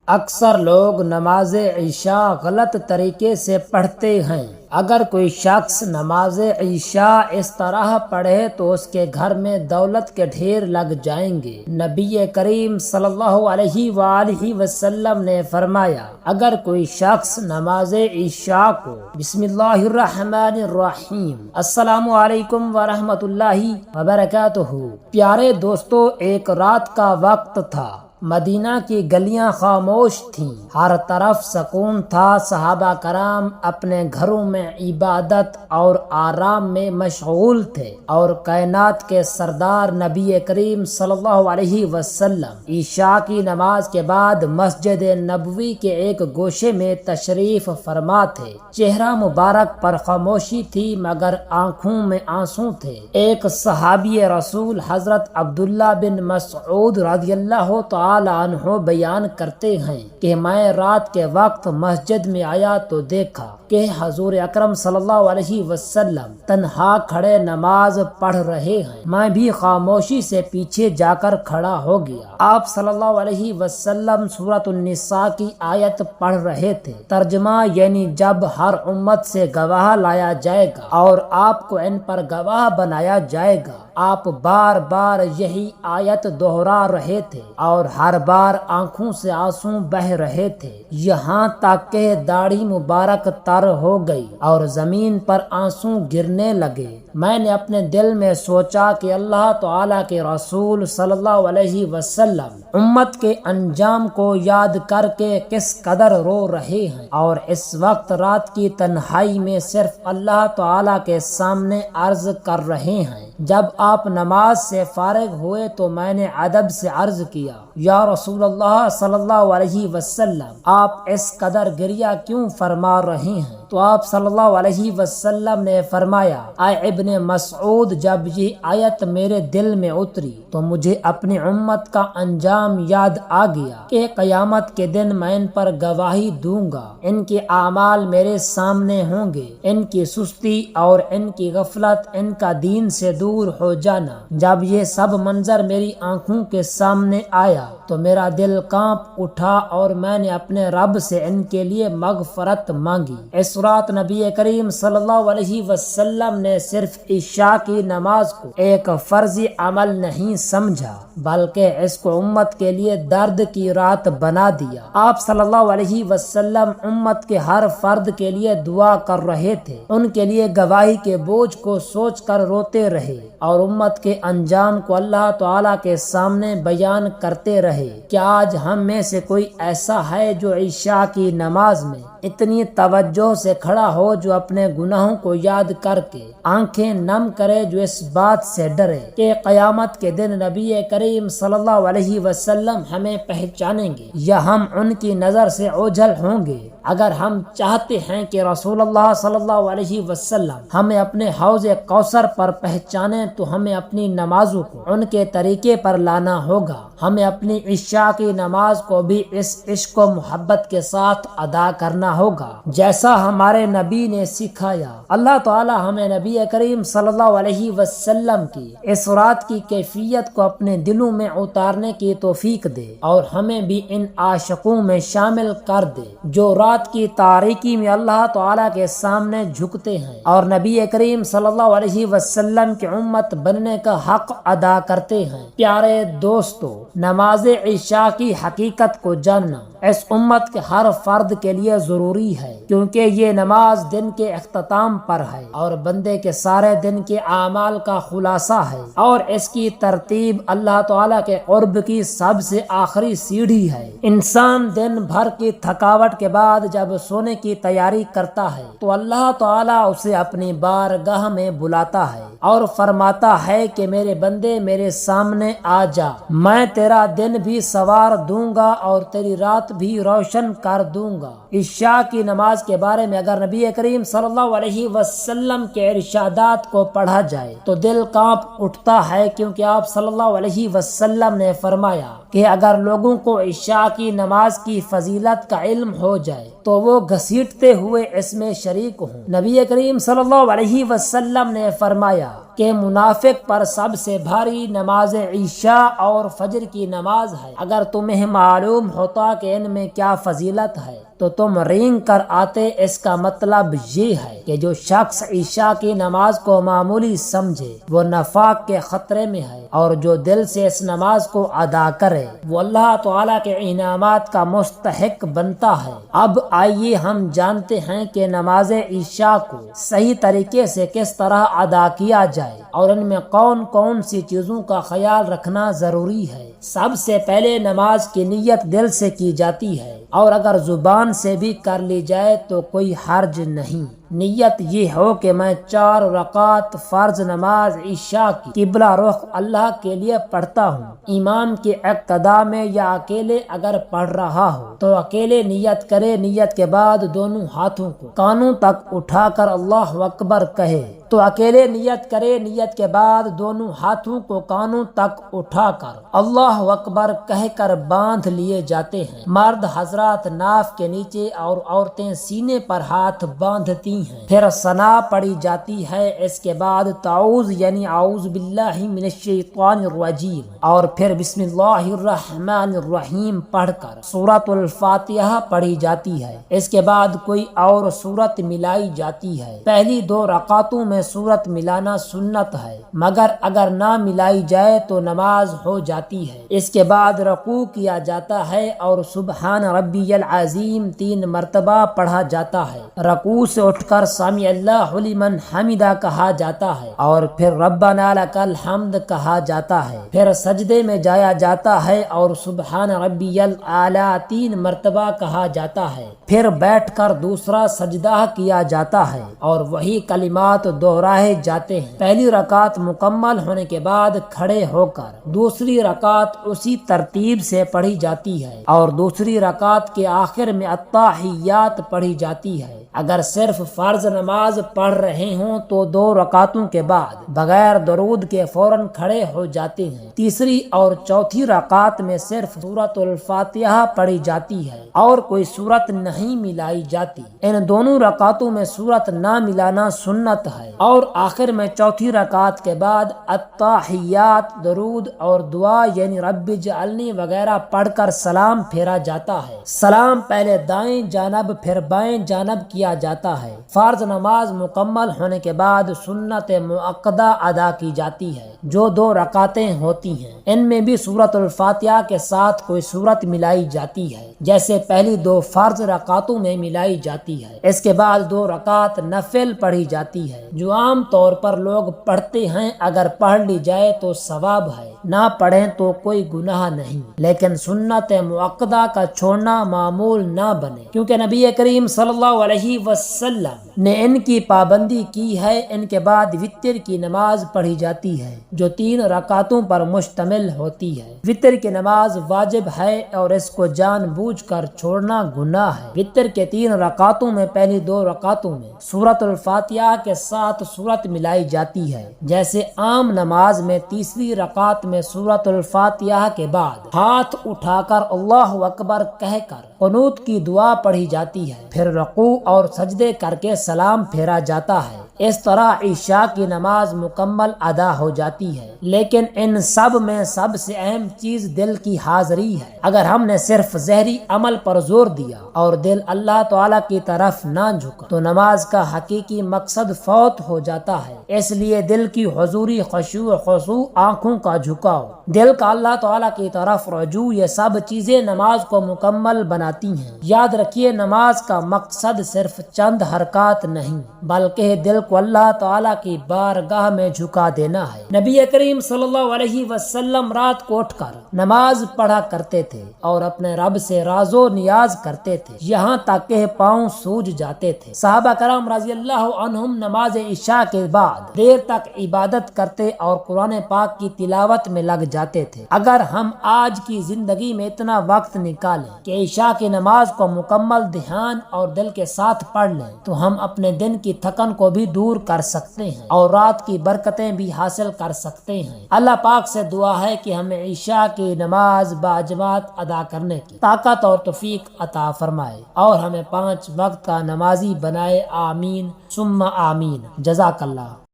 اکثر لوگ نماز عشاء غلط طریقے سے پڑھتے ہیں۔ اگر کوئی شخص نماز عشاء اس طرح پڑھے تو اس کے گھر میں دولت کے ڈھیر لگ جائیں گے۔ نبی کریم صلی اللہ علیہ وآلہ وسلم نے فرمایا، اگر کوئی شخص نماز عشاء کو بسم اللہ الرحمن الرحیم السلام علیکم ورحمۃ اللہ وبرکاتہ، پیارے دوستو، ایک رات کا وقت تھا، مدینہ کی گلیاں خاموش تھیں، ہر طرف سکون تھا، صحابہ کرام اپنے گھروں میں عبادت اور آرام میں مشغول تھے، اور کائنات کے سردار نبی کریم صلی اللہ علیہ وسلم عشاء کی نماز کے بعد مسجد نبوی کے ایک گوشے میں تشریف فرما تھے۔ چہرہ مبارک پر خاموشی تھی مگر آنکھوں میں آنسو تھے۔ ایک صحابی رسول حضرت عبداللہ بن مسعود رضی اللہ تعالی عنہ بیان کرتے ہیں کہ میں رات کے وقت مسجد میں آیا تو دیکھا کہ حضور اکرم صلی اللہ علیہ وسلم تنہا کھڑے نماز پڑھ رہے ہیں۔ میں بھی خاموشی سے پیچھے جا کر کھڑا ہو گیا۔ آپ صلی اللہ علیہ وسلم سورۃ النساء کی آیت پڑھ رہے تھے۔ ترجمہ یعنی جب ہر امت سے گواہ لایا جائے گا اور آپ کو ان پر گواہ بنایا جائے گا۔ آپ بار بار یہی آیت دہرا رہے تھے اور ہر بار آنکھوں سے آنسو بہ رہے تھے، یہاں تک کہ داڑھی مبارک تر ہو گئی اور زمین پر آنسو گرنے لگے۔ میں نے اپنے دل میں سوچا کہ اللہ تعالیٰ کے رسول صلی اللہ علیہ وسلم امت کے انجام کو یاد کر کے کس قدر رو رہے ہیں، اور اس وقت رات کی تنہائی میں صرف اللہ تعالیٰ کے سامنے عرض کر رہے ہیں۔ جب آپ نماز سے فارغ ہوئے تو میں نے ادب سے عرض کیا، یا رسول اللہ صلی اللہ علیہ وسلم، آپ اس قدر گریہ کیوں فرما رہے ہیں؟ تو آپ صلی اللہ علیہ وسلم نے فرمایا، اے ابن مسعود، جب یہ آیت میرے دل میں اتری تو مجھے اپنی امت کا انجام یاد آ گیا کہ قیامت کے دن میں ان پر گواہی دوں گا، ان کے اعمال میرے سامنے ہوں گے، ان کی سستی اور ان کی غفلت، ان کا دین سے دور ہو جانا۔ جب یہ سب منظر میری آنکھوں کے سامنے آیا تو میرا دل کانپ اٹھا اور میں نے اپنے رب سے ان کے لیے مغفرت مانگی۔ اس رات نبی کریم صلی اللہ علیہ وسلم نے صرف عشاء کی نماز کو ایک فرضی عمل نہیں سمجھا بلکہ اس کو امت کے لیے درد کی رات بنا دیا۔ آپ صلی اللہ علیہ وسلم امت کے ہر فرد کے لیے دعا کر رہے تھے، ان کے لیے گواہی کے بوجھ کو سوچ کر روتے رہے اور امت کے انجام کو اللہ تعالیٰ کے سامنے بیان کرتے رہے۔ کیا آج ہم میں سے کوئی ایسا ہے جو عشاء کی نماز میں اتنی توجہ سے کھڑا ہو، جو اپنے گناہوں کو یاد کر کے آنکھیں نم کرے، جو اس بات سے ڈرے کہ قیامت کے دن نبی کریم صلی اللہ علیہ وسلم ہمیں پہچانیں گے یا ہم ان کی نظر سے اوجھل ہوں گے؟ اگر ہم چاہتے ہیں کہ رسول اللہ صلی اللہ علیہ وسلم ہمیں اپنے حوض کوثر پر پہچانیں تو ہمیں اپنی نمازوں کو ان کے طریقے پر لانا ہوگا۔ ہمیں اپنی عشاء کی نماز کو بھی اس عشق و محبت کے ساتھ ادا کرنا ہوگا جیسا ہمارے نبی نے سکھایا۔ اللہ تعالی ہمیں نبی کریم صلی اللہ علیہ وسلم کی اس رات کی کیفیت کو اپنے دلوں میں اتارنے کی توفیق دے اور ہمیں بھی ان عاشقوں میں شامل کر دے جو رات کی تاریکی میں اللہ تعالی کے سامنے جھکتے ہیں اور نبی کریم صلی اللہ علیہ وسلم کی امت بننے کا حق ادا کرتے ہیں۔ پیارے دوستو، نماز عشاء کی حقیقت کو جاننا اس امت کے ہر فرد کے لیے ضروری ہے، کیونکہ یہ نماز دن کے اختتام پر ہے اور بندے کے سارے دن کے اعمال کا خلاصہ ہے، اور اس کی ترتیب اللہ تعالیٰ کے قرب کی سب سے آخری سیڑھی ہے۔ انسان دن بھر کی تھکاوٹ کے بعد جب سونے کی تیاری کرتا ہے تو اللہ تعالیٰ اسے اپنی بارگاہ میں بلاتا ہے اور فرماتا ہے کہ میرے بندے میرے سامنے آ جا، میں تیرا دن بھی سوار دوں گا اور تیری رات بھی روشن کر دوں گا۔ عشاء کی نماز کے بارے میں اگر نبی کریم صلی اللہ علیہ وسلم کے ارشادات کو پڑھا جائے تو دل کانپ اٹھتا ہے، کیونکہ آپ صلی اللہ علیہ وسلم نے فرمایا، کہ اگر لوگوں کو عشاء کی نماز کی فضیلت کا علم ہو جائے تو وہ گھسیٹتے ہوئے اس میں شریک ہوں۔ نبی کریم صلی اللہ علیہ وسلم نے فرمایا کہ منافق پر سب سے بھاری نماز عشاء اور فجر کی نماز ہے۔ اگر تمہیں معلوم ہوتا کہ ان میں کیا فضیلت ہے تو تم رینگ کر آتے۔ اس کا مطلب یہ ہے کہ جو شخص عشاء کی نماز کو معمولی سمجھے وہ نفاق کے خطرے میں ہے، اور جو دل سے اس نماز کو ادا کرے وہ اللہ تعالیٰ کے انعامات کا مستحق بنتا ہے۔ اب آئیے ہم جانتے ہیں کہ نماز عشاء کو صحیح طریقے سے کس طرح ادا کیا جائے اور ان میں کون کون سی چیزوں کا خیال رکھنا ضروری ہے۔ سب سے پہلے نماز کی نیت دل سے کی جاتی ہے، اور اگر زبان سے بھی کر لی جائے تو کوئی حرج نہیں۔ نیت یہ ہو کہ میں 4 رکعت فرض نماز عشاء کی قبلہ رخ اللہ کے لیے پڑھتا ہوں۔ امام کے اقتداء میں یا اکیلے اگر پڑھ رہا ہو تو اکیلے نیت کرے۔ نیت کے بعد دونوں ہاتھوں کو کانوں تک اٹھا کر اللہ اکبر کہے تو اکیلے نیت کرے۔ نیت کے بعد دونوں ہاتھوں کو کانوں تک اٹھا کر اللہ اکبر کہہ کر باندھ لیے جاتے ہیں۔ مرد حضرات ناف کے نیچے اور عورتیں سینے پر ہاتھ باندھتی ہیں۔ پھر ثنا پڑھی جاتی ہے۔ اس کے بعد تعوذ یعنی اعوذ باللہ من الشیطان الرجیم اور پھر بسم اللہ الرحمن الرحیم پڑھ کر سورۃ الفاتحہ پڑھی جاتی ہے۔ اس کے بعد کوئی اور سورت ملائی جاتی ہے۔ پہلی 2 رکعتوں میں سورت ملانا سنت ہے، مگر اگر نہ ملائی جائے تو نماز ہو جاتی ہے۔ اس کے بعد رکوع کیا جاتا ہے اور سبحان ربی العظیم 3 مرتبہ پڑھا جاتا ہے۔ رکوع سے اٹھ کر سمع اللہ لمن حمدہ کہا جاتا ہے اور پھر ربنا لک الحمد کہا جاتا ہے۔ پھر سجدے میں جایا جاتا ہے اور سبحان ربی الاعلی 3 مرتبہ کہا جاتا ہے۔ پھر بیٹھ کر دوسرا سجدہ کیا جاتا ہے اور وہی کلمات دہرائے جاتے ہیں۔ پہلی رکعت مکمل ہونے کے بعد کھڑے ہو کر دوسری رکعت اسی ترتیب سے پڑھی جاتی ہے اور دوسری رکعت کے آخر میں التحیات پڑھی جاتی ہے۔ اگر صرف فرض نماز پڑھ رہے ہوں تو 2 رکعتوں کے بعد بغیر درود کے فوراً کھڑے ہو جاتے ہیں۔ تیسری اور چوتھی رکعت میں صرف سورۃ الفاتحہ پڑھی جاتی ہے اور کوئی سورت نہیں ملائی جاتی۔ ان دونوں رکعتوں میں سورت نہ ملانا سنت ہے اور آخر میں چوتھی رکعت کے بعد التحیات، درود اور دعا یعنی رب اجعلنی وغیرہ پڑھ کر سلام پھیرا جاتا ہے۔ سلام پہلے دائیں جانب پھر بائیں جانب کیا جاتا ہے۔ فرض نماز مکمل ہونے کے بعد سنت مؤکدہ ادا کی جاتی ہے جو 2 رکعتیں ہوتی ہیں۔ ان میں بھی سورۃ الفاتحہ کے ساتھ کوئی سورت ملائی جاتی ہے، جیسے پہلی 2 فرض رکعتوں میں ملائی جاتی ہے۔ اس کے بعد 2 رکعت نفل پڑھی جاتی ہے جو عام طور پر لوگ پڑھتے ہیں۔ اگر پڑھ لی جائے تو ثواب ہے، نہ پڑھیں تو کوئی گناہ نہیں، لیکن سنت مؤکدہ کا چھوڑنا معمول نہ بنے، کیونکہ نبی کریم صلی اللہ علیہ وسلم نے ان کی پابندی کی ہے۔ ان کے بعد وتر کی نماز پڑھی جاتی ہے جو 3 رکعتوں پر مشتمل ہوتی ہے۔ وتر کی نماز واجب ہے اور اس کو جان بوجھ کر چھوڑنا گناہ ہے۔ وتر کے 3 رکعتوں میں پہلی 2 رکعتوں میں سورۃ الفاتحہ کے ساتھ سورت ملائی جاتی ہے، جیسے عام نماز میں تیسری رکعت میں سورۃ الفاتحہ کے بعد ہاتھ اٹھا کر اللہ اکبر کہہ کر قنوت کی دعا پڑھی جاتی ہے، پھر رکوع اور سجدے کر کے سلام پھیرا جاتا ہے۔ اس طرح عشاء کی نماز مکمل ادا ہو جاتی ہے۔ لیکن ان سب میں سب سے اہم چیز دل کی حاضری ہے۔ اگر ہم نے صرف ظاہری عمل پر زور دیا اور دل اللہ تعالیٰ کی طرف نہ جھکا تو نماز کا حقیقی مقصد فوت ہو جاتا ہے۔ اس لیے دل کی حضوری، خشوع و خضوع، آنکھوں کا جھکاؤ، دل کا اللہ تعالیٰ کی طرف رجوع، یہ سب چیزیں نماز کو مکمل بناتی ہیں۔ یاد رکھیے نماز کا مقصد صرف چند حرکات نہیں بلکہ دل کو اللہ تعالیٰ کی بارگاہ میں جھکا دینا ہے۔ نبی کریم صلی اللہ علیہ وسلم رات کو اٹھ کر نماز پڑھا کرتے تھے اور اپنے رب سے راز و نیاز کرتے تھے یہاں تک کہ پاؤں سوج جاتے تھے۔ صحابہ کرام رضی اللہ عنہم نماز عشاء کے بعد دیر تک عبادت کرتے اور قرآن پاک کی تلاوت میں لگ جاتے تھے۔ اگر ہم آج کی زندگی میں اتنا وقت نکالیں کہ عشاء کی نماز کو مکمل دھیان اور دل کے ساتھ پڑھ لیں تو ہم اپنے دن کی تھکن کو بھی دور کر سکتے ہیں اور رات کی برکتیں بھی حاصل کر سکتے ہیں۔ اللہ پاک سے دعا ہے کہ ہمیں عشاء کی نماز باجماعت ادا کرنے کی طاقت اور توفیق عطا فرمائے اور ہمیں 5 وقت کا نمازی بنائے، آمین ثم آمین۔ جزاک اللہ۔